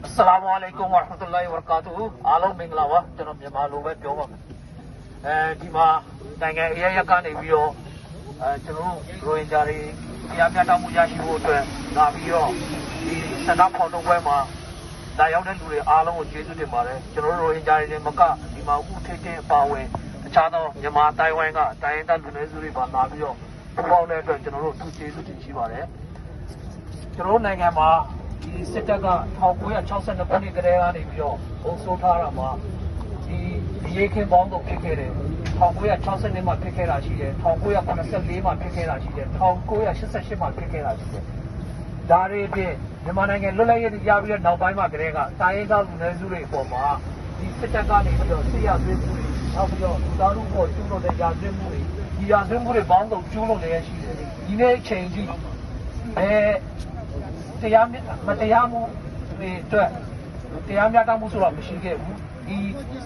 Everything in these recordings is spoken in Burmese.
Assalamualaikum warahmatullahi wabarakatuh. Alam minglawa, jangan malu banget jawab. Di mana dengan ia yang kan video, jangan rohin dari ia yang tamu jadi itu, nabiyo di sana pondok gue mah, dayang dan dulu alam uji itu di mana, jangan rohin dari di Mekah, di mana utete pawe, cara nyama Taiwan ka, Taiwan dan dunia itu di mana nabiyo, pulau itu jangan roh uji itu di mana, jangan dengan mah. ဒီစစ်တပ်က1962ခုနှစ်ကတည်းကနေပြီးတော့အုပ်စိုးထားတာမှာဒီရေခင်ပေါင်းတော့ဖြစ်ခဲ့တယ်1962မှာဖြစ်ခဲ့တာရှိတယ်1984မှာဖြစ်ခဲ့တာရှိတယ်1988မှာဖြစ်ခဲ့တာရှိတယ်ဒါတွေပြင်မြန်မာနိုင်ငံလွတ်လပ်ရေးရပြီးတဲ့နောက်ပိုင်းမှာကတည်းကတိုင်းရင်းသားလူနည်းစုတွေအပေါ်မှာဒီစစ်တပ်ကနေပြီးတော့ဆရာသွေးမှုတွေနောက်ပြီးတော့လူသားတို့ပေါ်ကျူးလွန်တဲ့ရာဇဝတ်မှုတွေဒီရာဇဝတ်မှုတွေပေါင်းတော့ကျူးလွန်နေရရှိတယ်ဒီနေ့အချိန်ကြီးတရားမတရားမှုတွေအတွက်တရားမျှတမှုဆိုတာမရှိခဲ့ဘူးဒီ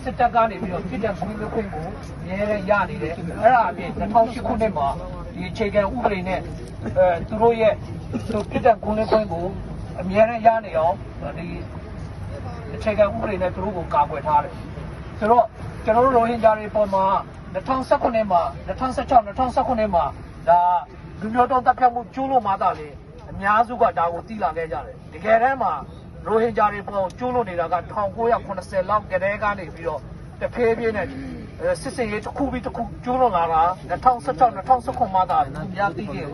စစ်တပ်ကနေပြီးတော့ပြည်ထောင်စုခွင့်ကိုအများနဲ့ရနေတယ်အဲ့ဒါအပြင်2008ခုနှစ်မှာဒီအခြေခံဥပဒေနဲ့သူတို့ရဲ့ပြည်ထောင်စုခွင့်ကိုအများနဲ့ရနေအောင်ဒီအခြေခံဥပဒေနဲ့သူတို့ကိုကာကွယ်ထားတယ်ဆိုတော့ကျွန်တော်တို့ရိုဟင်ဂျာတွေပေါ်မှာ2019ခုနှစ်မှာ2016 2019ခုနှစ်မှာဒါလူမျိုးတုံးတပ်ဖြတ်မှုကျူးလွန်မှသာလေအများစုကဒါကိုသိလာခဲ့ကြတယ်တကယ်တမ်းမှာရိုဟင်ဂျာတွေပေါ်ကျိုးလွန်နေတာက1980လောက်ကတည်းကနေပြီးတော့တဖြည်းဖြည်းနဲ့စစ်စင်ရေးတစ်ခုပြီးတစ်ခုကျိုးလွန်လာတာ2016 2019မှာသာများသိခဲ့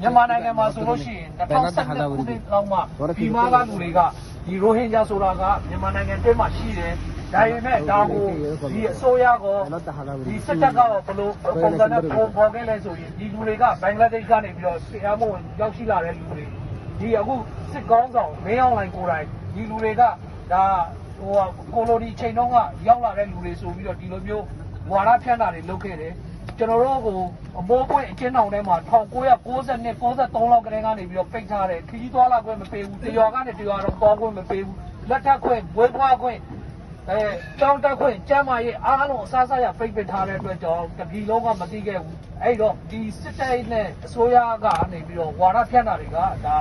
မြန်မာနိုင်ငံမှာဆိုလို့ရှိရင်2012ခုနှစ်လောက်မှဒီမှာကလူတွေကဒီရိုဟင်ဂျာဆိုတာကမြန်မာနိုင်ငံအတွင်းမှာရှိတယ်ဒါပေမဲ့ဒါကိုဒီအစိုးရကဒီစစ်တပ်ကဘယ်လိုပုံစံနဲ့ပေါ်ခဲ့လဲဆိုရင်ဒီလူတွေကဘင်္ဂလားဒေ့ရှ်ကနေပြီးတော့တရားမဝင်ရောက်ရှိလာတဲ့လူတွေဒီအခုစစ်ကောင်းဆောင်မင်းအောင်လှိုင်ကိုယ်တိုင်ဒီလူတွေကဒါကိုလိုနီချိန်တုန်းကရောက်လာတဲ့လူတွေဆိုပြီးတော့ဒီလိုမျိုးဝါဒဖြန့်တာတွေလုပ်ခဲ့တယ်ကျွန်တော်တို့ကိုအမိုးပွင့်အချင်းအောင်ထဲမှာ1992 93လောက်ကတည်းကနေပြီးတော့ပိတ်ထားတယ်ခကြီးသွားလာခွင့်မပေးဘူးတရွာကနေတရွာတော့သွားခွင့်မပေးဘူးလက်ထပ်ခွင့်ဝေးပွားခွင့်တောင်းတခွင့်ကျမ်းမာရေးအားလုံးအစားအစာရပိတ်ပင်ထားတဲ့အတွက်ကြောင့်တပြည်လုံးကမသိခဲ့ဘူးအဲ့တော့ဒီစစ်တပ်နဲ့အစိုးရကနေပြီးတော့ဝါဒဖြန့်တာတွေကဒါ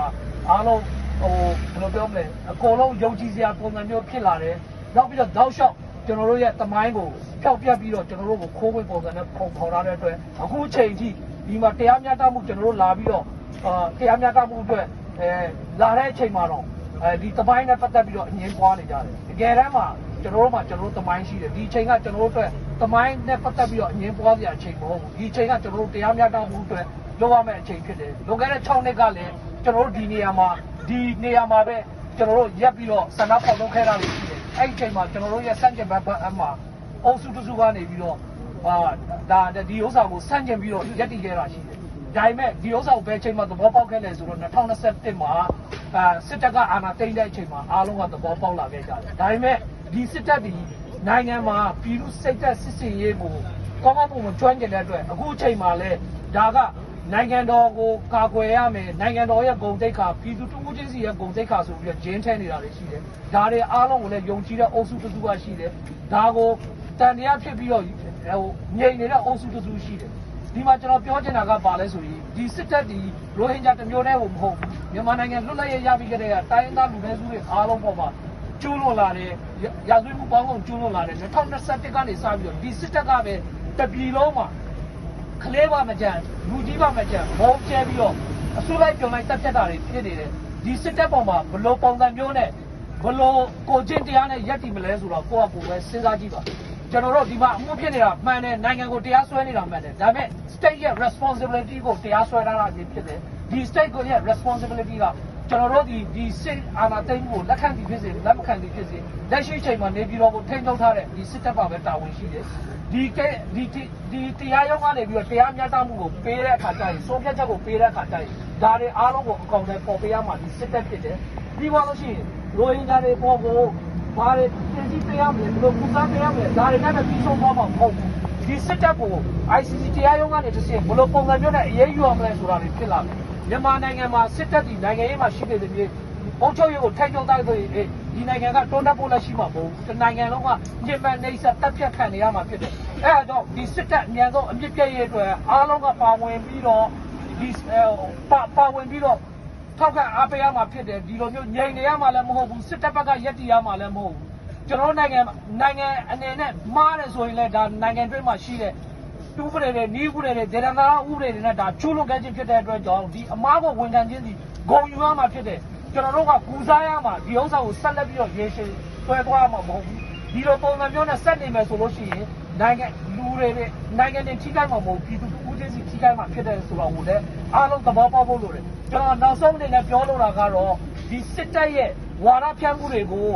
အားလုံးဘယ်လိုပြောမလဲအကုန်လုံးယုံကြည်စရာပုံစံမျိုးဖြစ်လာတယ်နောက်ပြီးတော့တောက်လျှောက်ကျွန်တော်တို့ရဲ့တမိုင်းကိုဖျောက်ပြက်ပြီးတော့ကျွန်တော်တို့ကိုခိုးဝင်ပုံစံနဲ့ပုံဖော်ထားတဲ့အတွက်အခုချိန်ထိဒီမှာတရားမျှတမှုကျွန်တော်တို့လာပြီးတော့တရားမျှတမှုအတွက်လာတဲ့အချိန်မှာတော့ဒီတမိုင်းနဲ့ပတ်သက်ပြီးတော့အငြင်းပွားနေကြတယ်တကယ်တမ်းမှာကျွန်တော်တို့တမိုင်းရှိတယ်ဒီအချိန်ကကျွန်တော်တို့အတွက်တမိုင်းနဲ့ပတ်သက်ပြီးတော့အငြင်းပွားစရာအချိန်မဟုတ်ဘူးဒီအချိန်ကကျွန်တော်တို့တရားမျှတမှုအတွက်လုပ်ရမယ့်အချိန်ဖြစ်တယ်လွန်ခဲ့တဲ့6နှစ်ကလည်းကျွန်တော်တို့ဒီနေရာမှာပဲကျွန်တော်တို့ရက်ပြီးတော့ဆန္ဒဖော်ထုတ်ခဲ့တာတွေရှိတယ်အဲ့ဒီအချိန်မှာကျွန်တော်တို့ရဲ့စန့်ကျင်ဘက်အမှာအုပ်စုတစုကနေပြီးတော့ဒါဒီဥစ္စာကိုစန့်ကျင်ပြီးတော့ရက်တည်ခဲ့တာရှိတယ်ဒါပေမဲ့ဒီဥစ္စာကိုဘယ်အချိန်မှာသဘောပေါက်ခဲ့လဲဆိုတော့2021မှာစစ်တပ်ကအာဏာသိမ်းတဲ့အချိန်မှာအားလုံးကသဘောပေါက်လာခဲ့ကြတယ်ဒါပေမဲ့ဒီစစ်တပ်ဒီနိုင်ငံမှာပြည်သူစိတ်သက်စစ်စင်ရေးကိုကောင်းကောင်းပုံကျွမ်းကျင်တဲ့အတွက်အခုအချိန်မှာလဲဒါကနိုင်ငံတော်ကိုကာကွယ်ရမယ်နိုင်ငံတော်ရဲ့ဂုဏ်သိက္ခာပြည်သူတူချင်းစီရဲ့ဂုဏ်သိက္ခာဆိုပြီးတော့ဂျင်းထဲနေတာတွေရှိတယ်ဒါတွေအားလုံးကိုလည်းယုံကြည်တဲ့အုပ်စုတစ်စုကရှိတယ်ဒါကိုတန်တရားဖြစ်ပြီးတော့ငြိမ်နေတဲ့အုပ်စုတစ်စုရှိတယ်ဒီမှာကျွန်တော်ပြောချင်တာကဘာလဲဆိုရင်ဒီစစ်တပ်ဒီရိုဟင်ဂျာတမျိုးတည်းကိုမဟုတ်ဘူးမြန်မာနိုင်ငံလွတ်လပ်ရေးရပြီးကြတဲ့တိုင်းရင်းသားလူနည်းစုတွေအားလုံးပေါ်မှာကျူးလွန်လာတယ်ရာဇဝတ်မှုပေါင်းကုန်ကျူးလွန်လာတယ်2021ကနေစပြီးတော့ဒီစစ်တပ်ကပဲတပြည်လုံးမှာခလေးပါမကြံလူကြီးပါမကြံဘုံကျဲပြီးတော့အစိုးလိုက်ပြုံလိုက်တက်ဖြတ်တာတွေဖြစ်နေတယ်ဒီစစ်တပ်ပေါ်မှာဘလို့ပုံစံမျိုးနဲ့ဘလို့ကိုချင်းတရားနဲ့ရက်တည်မလဲဆိုတော့ကိုယ့်အကူပဲစဉ်းစားကြည့်ပါကျွန်တော်တို့ဒီမှာအမှုဖြစ်နေတာမှန်တယ်နိုင်ငံကိုတရားစွဲနေတာမှန်တယ်ဒါပေမဲ့ state ရဲ့ responsibility ကိုတရားစွဲထားတာဖြစ်တယ်ဒီ state ကိုရဲ့ responsibility ကကျွန်တော်တို့ဒီစစ်အာဏာသိမ်းမှုကိုလက်ခံပြီးဖြစ်စေလက်မခံပြီးဖြစ်စေလက်ရှိချိန်မှာနေပြည်တော်ကိုထိန်းချုပ်ထားတဲ့ဒီစစ်တပ်ပါပဲတာဝန်ရှိတယ်ဒီတရားရုံးကနေပြီးတော့တရားမျှတမှုကိုပေးတဲ့အခါကျရင်စိုးဖြတ်ချက်ကိုပေးတဲ့အခါကျရင်ဒါတွေအားလုံးကိုအကောင်အထည်ပေါ်ပေးရမှာဒီစစ်တပ်ဖြစ်တယ်ပြီးသွားလို့ရှိရင်ရိုဟင်ဂျာတွေပေါ်ကိုဘာတွေပြင်ဆင်ပေးရမလဲဘယ်လိုကူစားပေးရမလဲဒါတွေနဲ့ပြီးဆုံးသွားမှာမဟုတ်ဘူးဒီစစ်တပ်ကို ICC တရားရုံးကနေတစ်ဆင့်ဘယ်လိုပုံစံမျိုးနဲ့အရေးယူရမလဲဆိုတာတွေဖြစ်လာတယ်မြန်မာနိုင်ငံမှာစစ်တပ်ဒီနိုင်ငံရေးမှာရှိနေတဲ့ပြည်အုပ်ချုပ်ရေးကိုထိန်းချုပ်တိုက်ဆိုရင်ဒီနိုင်ငံကတွန်းတက်ဖို့လက်ရှိမှာမဟုတ်ဘူးဒီနိုင်ငံလုံးကညှဉ်းပန်းနှိပ်စက်တပ်ဖြတ်ခံနေရမှာဖြစ်တယ်အဲဒါကြောင့်ဒီစစ်တပ်အများဆုံးအမြင့်ပြည့်ရဲ့အတွက်အားလုံးကပါဝင်ပြီးတော့ဒီပါဝင်ပြီးတော့ ထောက်ခံအားပေးရမှာဖြစ်တယ်ဒီလိုမျိုးငြိမ်နေရမှာလည်းမဟုတ်ဘူးစစ်တပ်ဘက်ကရက်တီရမှာလည်းမဟုတ်ဘူးကျွန်တော်နိုင်ငံအနေနဲ့မားတယ်ဆိုရင်လည်းဒါနိုင်ငံတွင်းမှာရှိတဲ့တူးပရေတွေနီးပရေတွေဒေသနာဥပဒေတွေနဲ့ဒါချိုးလွန်ခဲ့ခြင်းဖြစ်တဲ့အတွက်ကြောင့်ဒီအမားကိုဝန်ခံခြင်းစီဂုံယူရမှာဖြစ်တယ်ကျွန်တော်တို့ကကူစားရမှာဒီဥစ္စာကိုဆက်လက်ပြီးတော့ရေရှည်တွဲသွားမှာမဟုတ်ဘူးဒီလိုပုံစံမျိုးနဲ့ဆက်နေမယ်ဆိုလို့ရှိရင်နိုင်ငံလူတွေနိုင်ငံတွေထိခိုက်မှာမဟုတ်ပြည်သူဦးချင်းစီထိခိုက်မှာဖြစ်တယ်ဆိုတော့ဟိုလည်းအားလုံးသဘောပေါက်ဖို့လိုတယ်ကျွန်တော်နောက်ဆုံးအနေနဲ့ပြောလိုတာကတော့ဒီစစ်တပ်ရဲ့ဝါဒဖြန့်မှုတွေကို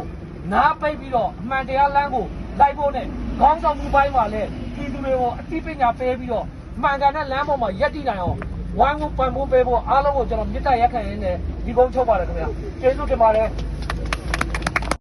နားပိတ်ပြီးတော့အမှန်တရားလမ်းကိုလိုက်ဖို့နဲ့ခေါင်းဆောင်မှုပိုင်းမှာလည်းပြည်သူတွေကိုအသိပညာပေးပြီးတော့မှန်ကန်တဲ့လမ်းပေါ်မှာရပ်တည်နိုင်အောင်ဝိုင်းဝန်းပံ့ပိုးပေးဖို့အားလုံးကိုကျွန်တော်မြစ်တာရက်ခံရင်းနဲ့ဒီကုန်းချုပ်ပါတယ်ခင်ဗျာကျေးဇူးတင်ပါတယ်